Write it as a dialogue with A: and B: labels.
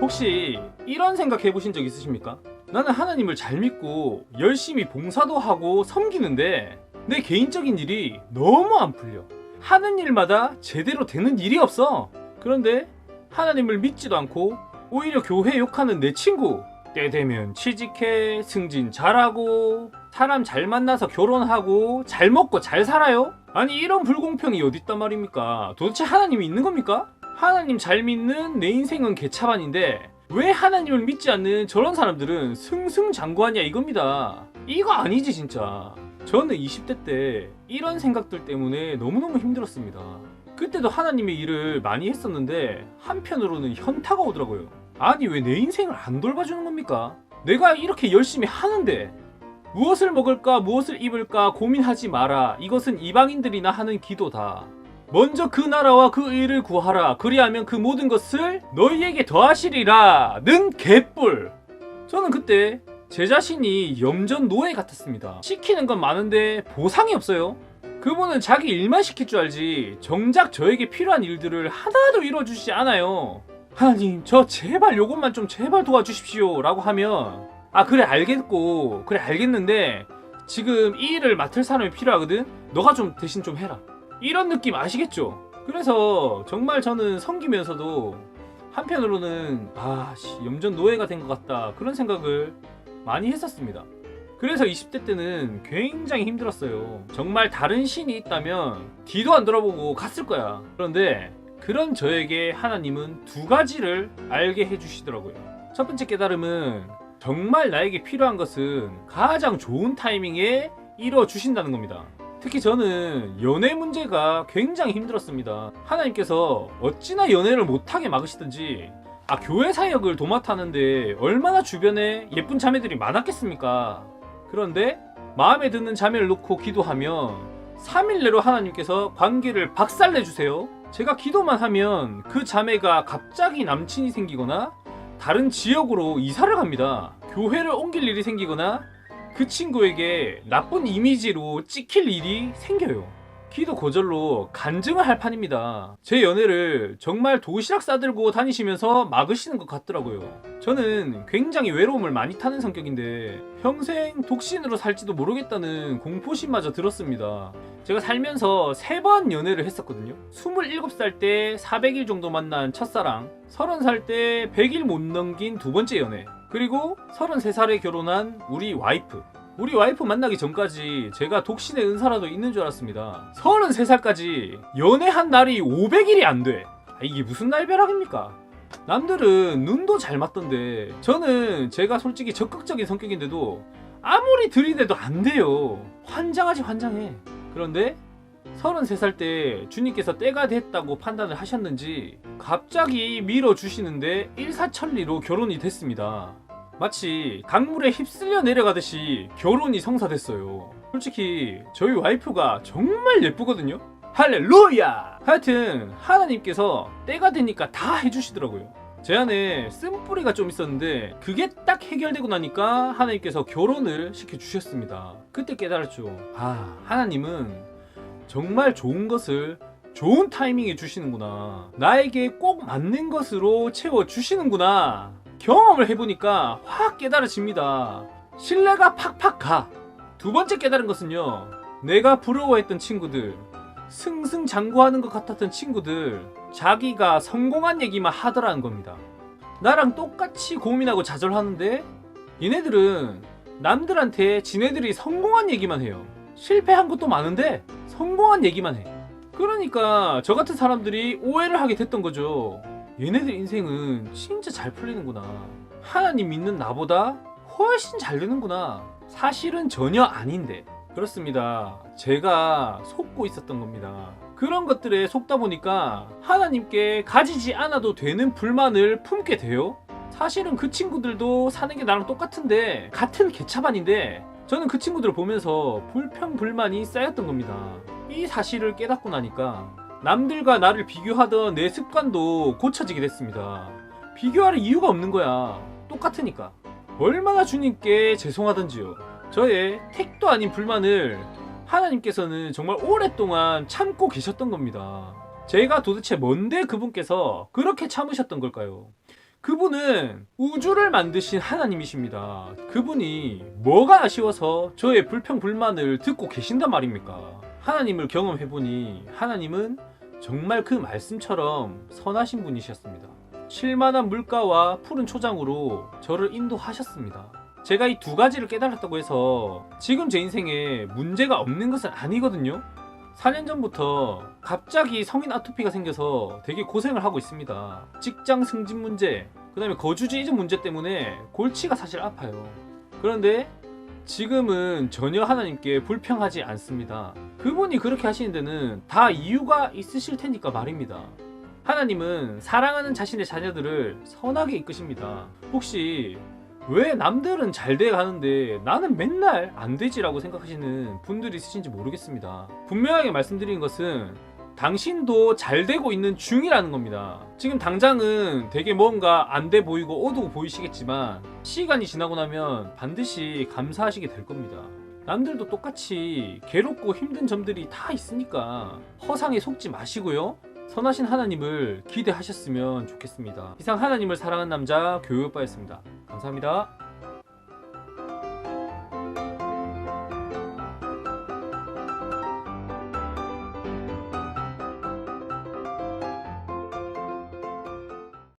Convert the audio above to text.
A: 혹시 이런 생각 해보신 적 있으십니까? 나는 하나님을 잘 믿고 열심히 봉사도 하고 섬기는데 내 개인적인 일이 너무 안 풀려. 하는 일마다 제대로 되는 일이 없어. 그런데 하나님을 믿지도 않고 오히려 교회 욕하는 내 친구, 때 되면 취직해, 승진 잘하고, 사람 잘 만나서 결혼하고, 잘 먹고 잘 살아요? 아니 이런 불공평이 어딨단 말입니까? 도대체 하나님이 있는 겁니까? 하나님 잘 믿는 내 인생은 개차반인데 왜 하나님을 믿지 않는 저런 사람들은 승승장구하냐 이겁니다. 이거 아니지 진짜. 저는 20대 때 이런 생각들 때문에 너무너무 힘들었습니다. 그때도 하나님의 일을 많이 했었는데 한편으로는 현타가 오더라고요. 아니 왜 내 인생을 안 돌봐주는 겁니까? 내가 이렇게 열심히 하는데 무엇을 먹을까 무엇을 입을까 고민하지 마라. 이것은 이방인들이나 하는 기도다. 먼저 그 나라와 그 의를 구하라. 그리하면 그 모든 것을 너희에게 더하시리라 는 개뿔. 저는 그때 제 자신이 염전 노예 같았습니다. 시키는 건 많은데 보상이 없어요. 그분은 자기 일만 시킬 줄 알지 정작 저에게 필요한 일들을 하나도 이뤄주시지 않아요. 하나님 저 제발 요것만 좀 제발 도와주십시오 라고 하면 아 그래 알겠고 그래 알겠는데 지금 이 일을 맡을 사람이 필요하거든. 너가 좀 대신 좀 해라. 이런 느낌 아시겠죠? 그래서 정말 저는 섬기면서도 한편으로는 염전 노예가 된 것 같다 그런 생각을 많이 했었습니다. 그래서 20대 때는 굉장히 힘들었어요. 정말 다른 신이 있다면 뒤도 안 돌아보고 갔을 거야. 그런데 그런 저에게 하나님은 두 가지를 알게 해주시더라고요. 첫 번째 깨달음은 정말 나에게 필요한 것은 가장 좋은 타이밍에 이뤄주신다는 겁니다. 특히 저는 연애 문제가 굉장히 힘들었습니다. 하나님께서 어찌나 연애를 못하게 막으시든지 교회 사역을 도맡았는데 얼마나 주변에 예쁜 자매들이 많았겠습니까? 그런데 마음에 드는 자매를 놓고 기도하면 3일 내로 하나님께서 관계를 박살내주세요. 제가 기도만 하면 그 자매가 갑자기 남친이 생기거나 다른 지역으로 이사를 갑니다. 교회를 옮길 일이 생기거나 그 친구에게 나쁜 이미지로 찍힐 일이 생겨요. 기도 거절로 간증을 할 판입니다. 제 연애를 정말 도시락 싸들고 다니시면서 막으시는 것 같더라고요. 저는 굉장히 외로움을 많이 타는 성격인데 평생 독신으로 살지도 모르겠다는 공포심마저 들었습니다. 제가 살면서 3번 연애를 했었거든요. 27살 때 400일 정도 만난 첫사랑, 30살 때 100일 못 넘긴 두 번째 연애, 그리고 33살에 결혼한 우리 와이프. 우리 와이프 만나기 전까지 제가 독신의 은사라도 있는 줄 알았습니다. 33살까지 연애한 날이 500일이 안 돼. 이게 무슨 날벼락입니까? 남들은 눈도 잘 맞던데 저는 제가 솔직히 적극적인 성격인데도 아무리 들이대도 안 돼요. 환장하지 환장해. 그런데 33살 때 주님께서 때가 됐다고 판단을 하셨는지 갑자기 밀어주시는데 일사천리로 결혼이 됐습니다. 마치 강물에 휩쓸려 내려가듯이 결혼이 성사됐어요. 솔직히 저희 와이프가 정말 예쁘거든요. 할렐루야! 하여튼 하나님께서 때가 되니까 다 해주시더라고요. 제 안에 쓴뿌리가 좀 있었는데 그게 딱 해결되고 나니까 하나님께서 결혼을 시켜주셨습니다. 그때 깨달았죠. 하나님은 정말 좋은 것을 좋은 타이밍에 주시는구나. 나에게 꼭 맞는 것으로 채워주시는구나. 경험을 해보니까 확 깨달아집니다. 신뢰가 팍팍 가. 두 번째 깨달은 것은요, 내가 부러워했던 친구들, 승승장구하는 것 같았던 친구들, 자기가 성공한 얘기만 하더라는 겁니다. 나랑 똑같이 고민하고 좌절하는데 얘네들은 남들한테 지네들이 성공한 얘기만 해요. 실패한 것도 많은데 성공한 얘기만 해. 그러니까 저 같은 사람들이 오해를 하게 됐던 거죠. 얘네들 인생은 진짜 잘 풀리는구나. 하나님 믿는 나보다 훨씬 잘 되는구나. 사실은 전혀 아닌데. 그렇습니다. 제가 속고 있었던 겁니다. 그런 것들에 속다 보니까 하나님께 가지지 않아도 되는 불만을 품게 돼요. 사실은 그 친구들도 사는 게 나랑 똑같은데 같은 개차반인데 저는 그 친구들을 보면서 불평불만이 쌓였던 겁니다. 이 사실을 깨닫고 나니까 남들과 나를 비교하던 내 습관도 고쳐지게 됐습니다. 비교할 이유가 없는 거야. 똑같으니까. 얼마나 주님께 죄송하던지요. 저의 택도 아닌 불만을 하나님께서는 정말 오랫동안 참고 계셨던 겁니다. 제가 도대체 뭔데 그분께서 그렇게 참으셨던 걸까요? 그분은 우주를 만드신 하나님이십니다. 그분이 뭐가 아쉬워서 저의 불평불만을 듣고 계신단 말입니까? 하나님을 경험해보니 하나님은 정말 그 말씀처럼 선하신 분이셨습니다. 쉴만한 물가와 푸른 초장으로 저를 인도하셨습니다. 제가 이 두 가지를 깨달았다고 해서 지금 제 인생에 문제가 없는 것은 아니거든요. 4년 전부터 갑자기 성인 아토피가 생겨서 되게 고생을 하고 있습니다. 직장 승진 문제, 그 다음에 거주지 이전 문제 때문에 골치가 사실 아파요. 그런데 지금은 전혀 하나님께 불평하지 않습니다. 그분이 그렇게 하시는 데는 다 이유가 있으실 테니까 말입니다. 하나님은 사랑하는 자신의 자녀들을 선하게 이끄십니다. 혹시 왜 남들은 잘 돼 가는데 나는 맨날 안 되지라고 생각하시는 분들이 있으신지 모르겠습니다. 분명하게 말씀드리는 것은 당신도 잘 되고 있는 중이라는 겁니다. 지금 당장은 되게 뭔가 안 돼 보이고 어두워 보이시겠지만 시간이 지나고 나면 반드시 감사하시게 될 겁니다. 남들도 똑같이 괴롭고 힘든 점들이 다 있으니까 허상에 속지 마시고요. 선하신 하나님을 기대하셨으면 좋겠습니다. 이상 하나님을 사랑하는 남자 교육오빠였습니다. 감사합니다.